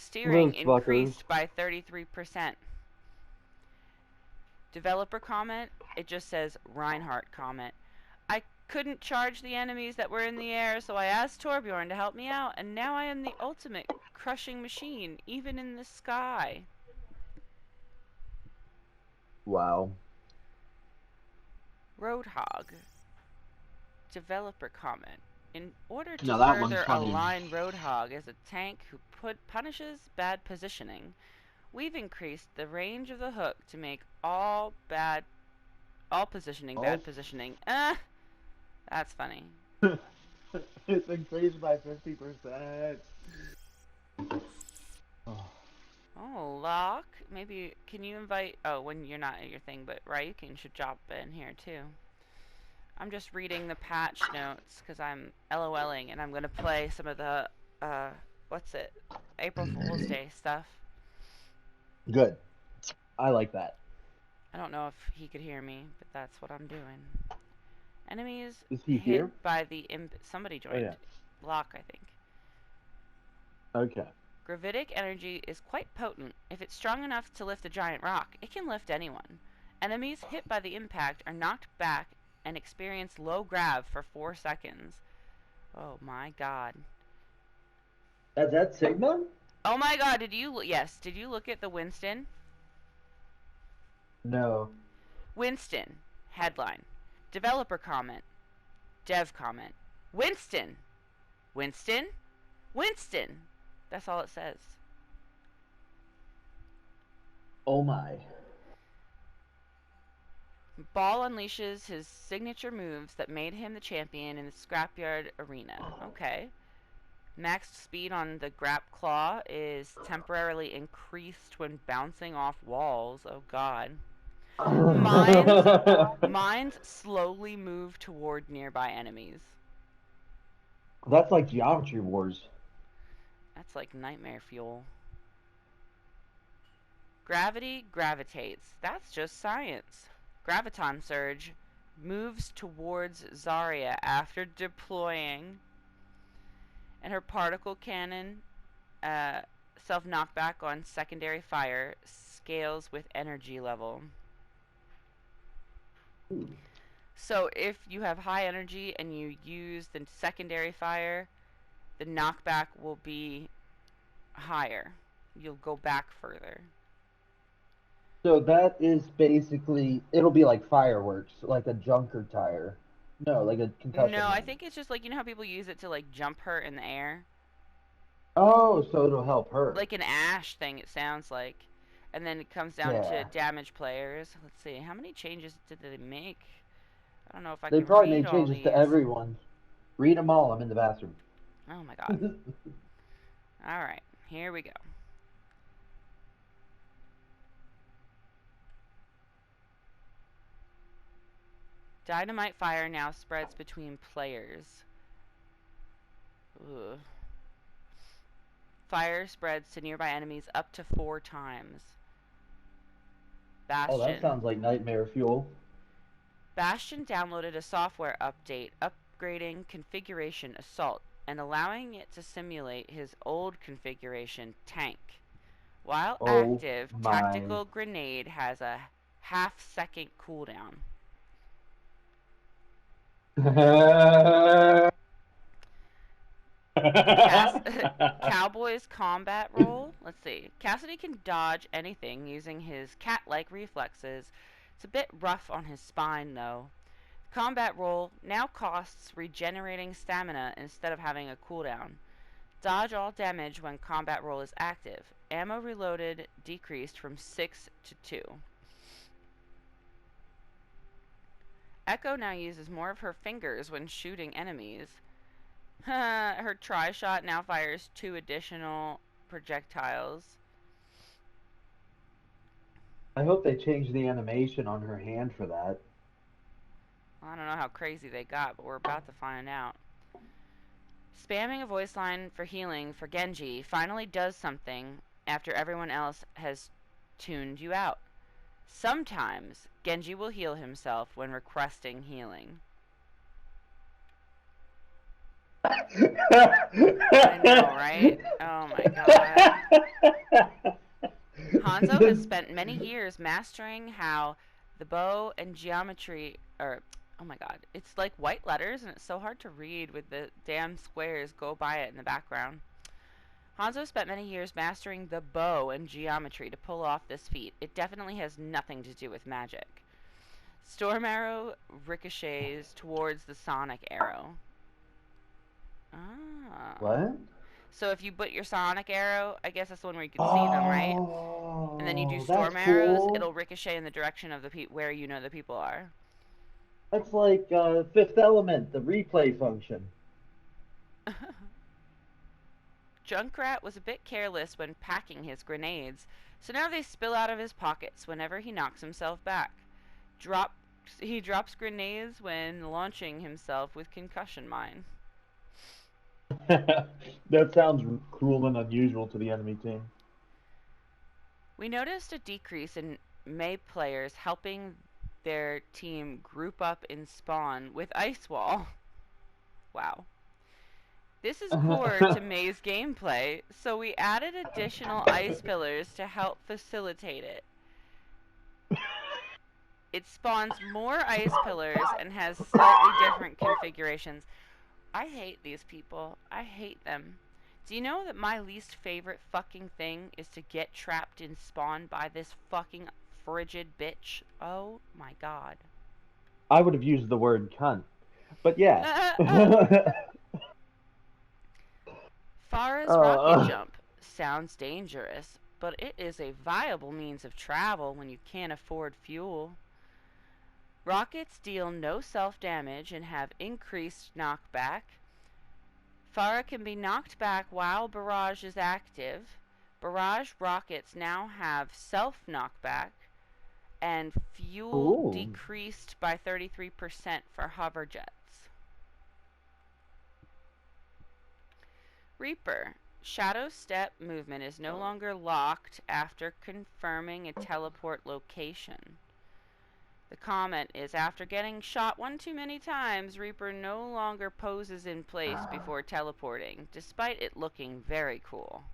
steering Those fuckers. increased by 33%. Developer comment, it just says Reinhardt comment. I couldn't charge the enemies that were in the air, so I asked Torbjorn to help me out, and now I am the ultimate crushing machine, even in the sky. Wow. Roadhog. Developer comment. In order to Now that one's further funny. align Roadhog as a tank who punishes bad positioning, we've increased the range of the hook to make all positioning bad positioning. That's funny. It's increased by 50%. Oh, Locke, maybe can you invite? Oh, when you're not at your thing, but Ryukin should drop in here too. I'm just reading the patch notes because I'm LOLing and I'm gonna play some of the what's it? April Fool's Day stuff. Good. I like that. I don't know if he could hear me, but that's what I'm doing. Enemies Is he hit here? by the somebody joined. Oh, yeah. Locke, I think. Okay. Gravitic energy is quite potent. If it's strong enough to lift a giant rock, it can lift anyone. Enemies hit by the impact are knocked back and experience low grav for 4 seconds. Oh my god. Is that Sigma? Oh my god, did you look at the Winston? No. Winston. Headline. Developer comment. Dev comment. Winston. Winston. Winston. That's all it says. Oh my. Ball unleashes his signature moves that made him the champion in the Scrapyard Arena. Okay. Max speed on the Grap Claw is temporarily increased when bouncing off walls. Oh god. Mines slowly move toward nearby enemies. That's like Geometry Wars. That's like nightmare fuel. Gravity gravitates. That's just science. Graviton Surge moves towards Zarya after deploying. And her particle cannon, self knockback on secondary fire, scales with energy level. Ooh. So if you have high energy and you use the secondary fire, the knockback will be higher. You'll go back further. So that is basically, it'll be like fireworks, like a junker tire. No, like a concussion No, I gun. think it's just like, you know how people use it to like jump her in the air? Oh, so it'll help her. Like an Ash thing, it sounds like. And then it comes down to Yeah. damage players. Let's see, how many changes did they make? I don't know if I They can probably read made all changes to these. everyone. Read them all. I'm in the bathroom. Oh my god. Alright, here we go. Dynamite fire now spreads between players. Ugh. Fire spreads to nearby enemies up to 4 times. Oh, that Bastion. sounds like nightmare fuel. Bastion downloaded a software update upgrading configuration Assault and allowing it to simulate his old configuration Tank. While Oh active, my. Tactical Grenade has a half-second cooldown. Cowboy's combat role. Let's see. Cassidy can dodge anything using his cat-like reflexes. It's a bit rough on his spine, though. Combat role now costs regenerating stamina instead of having a cooldown. Dodge all damage when combat role is active. Ammo reloaded decreased from 6 to 2. Echo now uses more of her fingers when shooting enemies. Her tri-shot now fires 2 additional projectiles. I hope they changed the animation on her hand for that. I don't know how crazy they got, but we're about to find out. Spamming a voice line for healing for Genji finally does something after everyone else has tuned you out. Sometimes Genji will heal himself when requesting healing. I know, right? Oh my god. Hanzo has spent many years mastering how the bow and geometry are. Oh my god, it's like white letters and it's so hard to read with the damn squares go by it in the background. Hanzo spent many years mastering the bow and geometry to pull off this feat. It definitely has nothing to do with magic. Storm arrow ricochets towards the sonic arrow. Ah. What? So if you put your sonic arrow, I guess that's the one where you can see them, right? And then you do Oh, that's storm arrows, cool. it'll ricochet in the direction of the where you know the people are. That's like Fifth Element, the replay function. Junkrat was a bit careless when packing his grenades, so now they spill out of his pockets whenever he knocks himself back. Drop he drops grenades when launching himself with concussion mine. That sounds cruel and unusual to the enemy team. We noticed a decrease in May players helping their team group up in spawn with Ice Wall. Wow. This is core to May's gameplay, so we added additional ice pillars to help facilitate it. It spawns more ice pillars and has slightly different configurations. I hate these people. I hate them. Do you know that my least favorite fucking thing is to get trapped in spawn by this fucking frigid bitch? Oh my god. I would have used the word cunt. But yeah. Farah's rocket uh, jump sounds dangerous, but it is a viable means of travel when you can't afford fuel. Rockets deal no self-damage and have increased knockback. Farah can be knocked back while barrage is active. Barrage rockets now have self-knockback, and fuel Ooh. decreased by 33% for hover jets. Reaper. Shadow step movement is no longer locked after confirming a teleport location. The comment is after getting shot one too many times, Reaper no longer poses in place before teleporting, despite it looking very cool.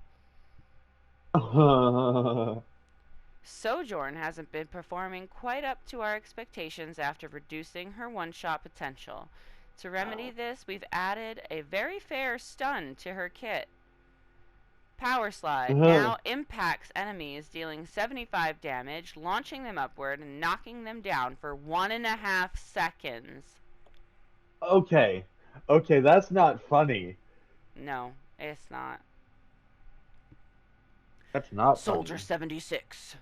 Sojourn hasn't been performing quite up to our expectations after reducing her one-shot potential. To remedy this, we've added a very fair stun to her kit. Power Slide now impacts enemies, dealing 75 damage, launching them upward, and knocking them down for 1.5 seconds. Okay. Okay, that's not funny. No, it's not. That's not Soldier funny. 76.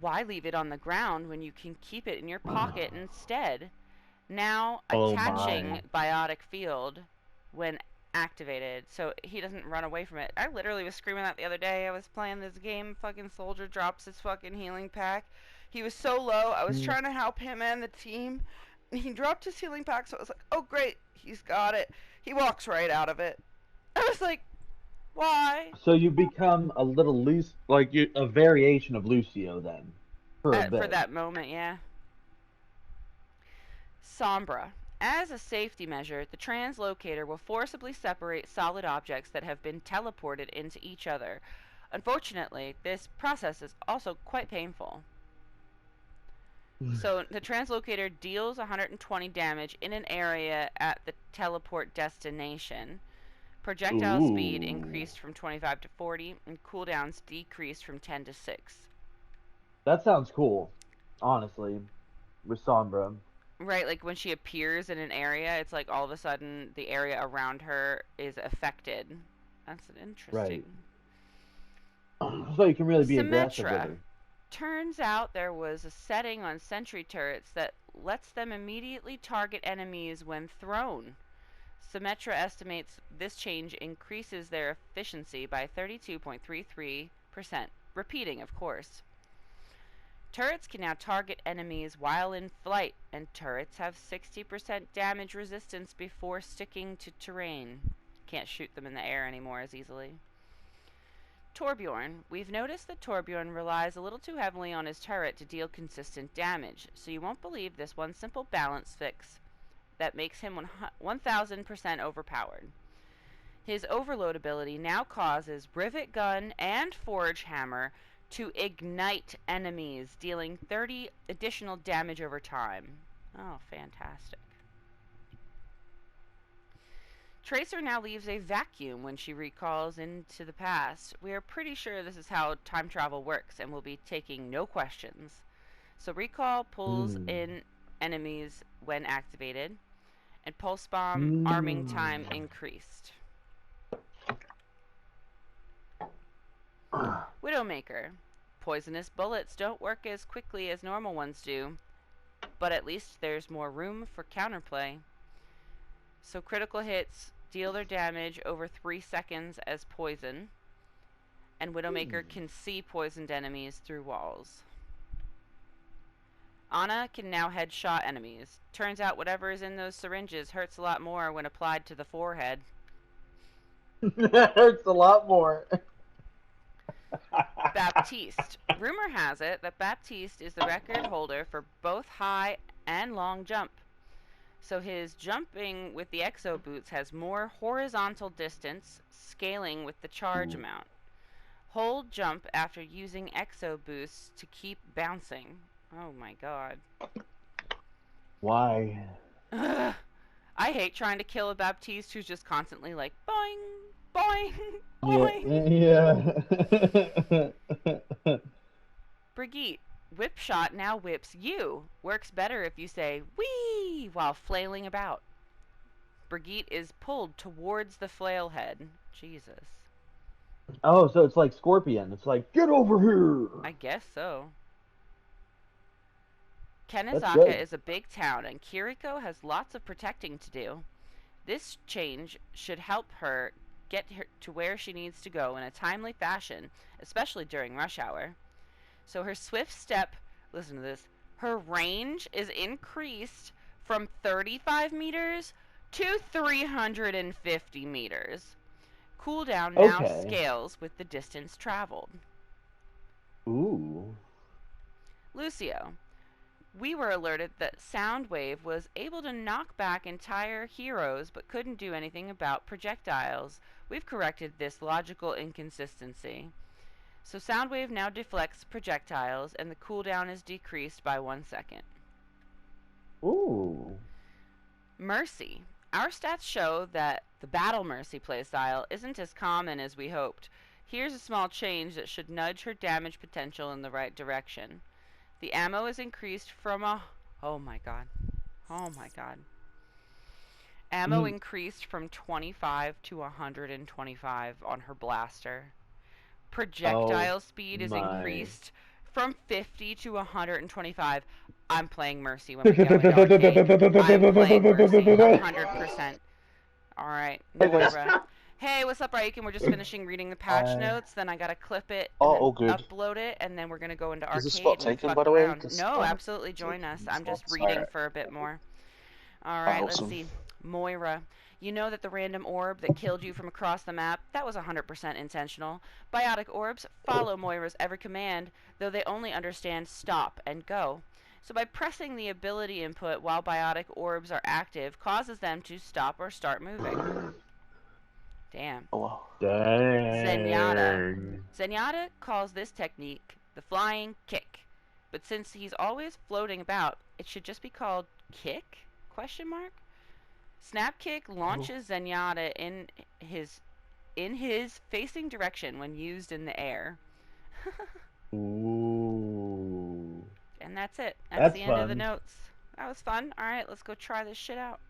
Why leave it on the ground when you can keep it in your pocket instead? Now Oh attaching my. biotic field when activated so he doesn't run away from it. I literally was screaming that the other day. I was playing this game, fucking soldier drops his fucking healing pack. He was so low, I was trying to help him and the team. He dropped his healing pack, so I was like, oh great, he's got it. He walks right out of it. I was like, why? So you become a little loose, like you, a variation of Lucio then, for a For bit. that moment, yeah. Sombra. As a safety measure, the translocator will forcibly separate solid objects that have been teleported into each other. Unfortunately, this process is also quite painful. So the translocator deals 120 damage in an area at the teleport destination. Projectile speed Ooh. increased from 25 to 40, and cooldowns decreased from 10 to 6. That sounds cool, honestly, with Sombra. Right, like when she appears in an area, it's like all of a sudden the area around her is affected. That's Right. interesting. So you can really be aggressive with Symmetra. her. Turns out there was a setting on sentry turrets that lets them immediately target enemies when thrown. Symmetra estimates this change increases their efficiency by 32.33%. Repeating, of course. Turrets can now target enemies while in flight, and turrets have 60% damage resistance before sticking to terrain. Can't shoot them in the air anymore as easily. Torbjorn. We've noticed that Torbjorn relies a little too heavily on his turret to deal consistent damage, so you won't believe this one simple balance fix that makes him 1000% overpowered. His overload ability now causes Rivet Gun and Forge Hammer to ignite enemies, dealing 30 additional damage over time. Oh, fantastic. Tracer now leaves a vacuum when she recalls into the past. We are pretty sure this is how time travel works and will be taking no questions. So recall pulls Hmm. in enemies when activated, and pulse bomb arming Hmm. time increased. Widowmaker. Poisonous bullets don't work as quickly as normal ones do, but at least there's more room for counterplay. So critical hits deal their damage over 3 seconds as poison, and Widowmaker can see poisoned enemies through walls. Ana can now headshot enemies. Turns out whatever is in those syringes hurts a lot more when applied to the forehead. That hurts a lot more. Baptiste. Rumor has it that Baptiste is the record holder for both high and long jump. So his jumping with the exo boots has more horizontal distance, scaling with the charge amount. Hold jump after using exo boosts to keep bouncing. Oh my god. Why? Ugh. I hate trying to kill a Baptiste who's just constantly like boing, boing, Yeah, boing. yeah. Brigitte. Whip shot now whips you. Works better if you say wee while flailing about. Brigitte is pulled towards the flail head. Jesus. Oh, so it's like Scorpion. It's like, get over here. I guess so. That's Kenizaka good. is a big town and Kiriko has lots of protecting to do. This change should help her get her to where she needs to go in a timely fashion, especially during rush hour. So her swift step, listen to this, her range is increased from 35 meters to 350 meters. Cooldown now Okay. scales with the distance traveled. Ooh. Lucio. We were alerted that Soundwave was able to knock back entire heroes but couldn't do anything about projectiles. We've corrected this logical inconsistency. So Soundwave now deflects projectiles and the cooldown is decreased by 1 second. Ooh. Mercy. Our stats show that the Battle Mercy playstyle isn't as common as we hoped. Here's a small change that should nudge her damage potential in the right direction. The ammo is increased from a... Oh my god. Oh my god. Ammo increased from 25 to 125 on her blaster. Oh Projectile speed is my. increased from 50 to 125. I'm playing Mercy when we go into arcade. I'm playing Mercy 100%. Alright, Hey guys. Moira. Hey, what's up, Raiken? We're just finishing reading the patch I notes, then I gotta clip it Oh, and then all good. upload it, and then we're gonna go into Is the arcade spot and taken, by fuck the way? around. 'Cause No, I have absolutely join us. taken I'm just slots. reading Alright. for a bit more. Oh, Alright, let's awesome. see. Moira. You know that the random orb that killed you from across the map, that was 100% intentional. Biotic orbs follow Moira's every command, though they only understand stop and go. So by pressing the ability input while biotic orbs are active causes them to stop or start moving. Damn. Oh wow. Zenyatta. Dang. Zenyatta calls this technique the flying kick. But since he's always floating about, it should just be called kick? Question mark? Snap kick launches Zenyatta in his facing direction when used in the air. Ooh. And that's it. That's That's the end of the fun. notes. That was fun. Alright, let's go try this shit out.